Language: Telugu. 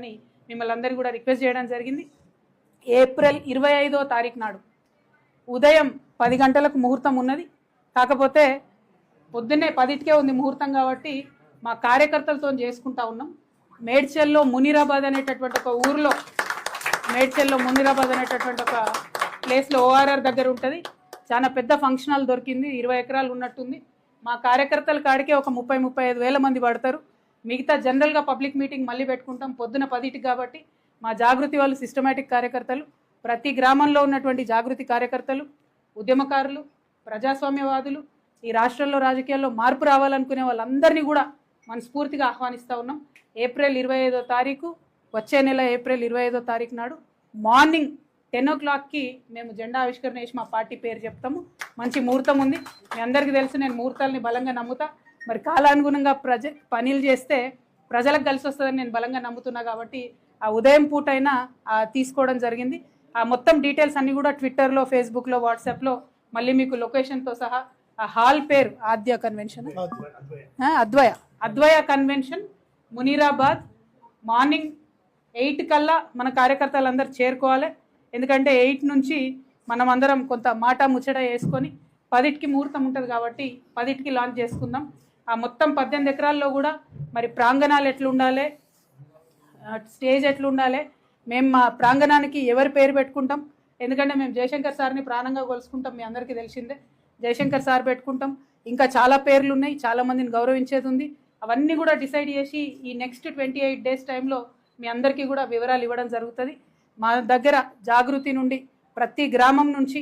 రావాలని మిమ్మల్ని అందరికీ కూడా రిక్వెస్ట్ చేయడం జరిగింది. ఏప్రిల్ 25వ తారీఖు నాడు ఉదయం 10 గంటలకు ముహూర్తం ఉన్నది. కాకపోతే పొద్దున్నే 10కే ఉంది ముహూర్తం కాబట్టి మా కార్యకర్తలతో చేసుకుంటా ఉన్నాం. మేడ్చల్లో మునీరాబాద్ అనేటటువంటి ఒక ఊరిలో, మేడ్చల్లో మునీరాబాద్ అనేటటువంటి ఒక ప్లేస్లో ఓఆర్ఆర్ దగ్గర ఉంటుంది. చాలా పెద్ద ఫంక్షన్ హాల్ దొరికింది, 20 ఎకరాలు ఉన్నట్టుంది. మా కార్యకర్తల కాడికే ఒక 30-35 వేల మంది పడతారు. మిగతా జనరల్గా పబ్లిక్ మీటింగ్ మళ్ళీ పెట్టుకుంటాం పొద్దున 10కి. కాబట్టి మా జాగృతి వాళ్ళు సిస్టమేటిక్ కార్యకర్తలు, ప్రతి గ్రామంలో ఉన్నటువంటి జాగృతి కార్యకర్తలు, ఉద్యమకారులు, ప్రజాస్వామ్యవాదులు, ఈ రాష్ట్రంలో రాజకీయాల్లో మార్పు రావాలనుకునే వాళ్ళందరినీ కూడా మనస్ఫూర్తిగా ఆహ్వానిస్తూ ఉన్నాం. ఏప్రిల్ 25వ తారీఖు, వచ్చే నెల ఏప్రిల్ 25వ తారీఖు నాడు మార్నింగ్ 10 o'clockకి మేము జెండా ఆవిష్కరణ చేసి మా పార్టీ పేరు చెప్తాము. మంచి ముహూర్తం ఉంది. మీ అందరికీ తెలుసు, నేను ముహూర్తాలని బలంగా నమ్ముతా. మరి కాలానుగుణంగా పనులు చేస్తే ప్రజలకు కలిసి వస్తుందని నేను బలంగా నమ్ముతున్నా. కాబట్టి ఆ ఉదయం పూట అయినా తీసుకోవడం జరిగింది. ఆ మొత్తం డీటెయిల్స్ అన్నీ కూడా ట్విట్టర్లో, ఫేస్బుక్లో, వాట్సాప్లో మళ్ళీ మీకు లొకేషన్తో సహా. ఆ హాల్ పేరు ఆద్య కన్వెన్షన్, అద్వయ కన్వెన్షన్, మునీరాబాద్. మార్నింగ్ 8 కల్లా మన కార్యకర్తలందరూ చేరుకోవాలి. ఎందుకంటే 8 నుంచి మనం అందరం కొంత మాట ముచ్చట వేసుకొని 10కి ముహూర్తం ఉంటుంది కాబట్టి 10కి లాంచ్ చేసుకుందాం. ఆ మొత్తం 18 ఎకరాల్లో కూడా మరి ప్రాంగణాలు ఎట్లుండాలి, స్టేజ్ ఎట్లుండాలి, మేము మా ప్రాంగణానికి ఎవరి పేరు పెట్టుకుంటాం. ఎందుకంటే మేము జయశంకర్ సార్ని ప్రాణంగా కొలుసుకుంటాం, మీ అందరికీ తెలిసిందే. జయశంకర్ సార్ పెట్టుకుంటాం. ఇంకా చాలా పేర్లు ఉన్నాయి, చాలామందిని గౌరవించేది ఉంది. అవన్నీ కూడా డిసైడ్ చేసి ఈ నెక్స్ట్ 28 days టైంలో మీ అందరికీ కూడా వివరాలు ఇవ్వడం జరుగుతుంది. మా దగ్గర జాగృతి నుండి ప్రతి గ్రామం నుంచి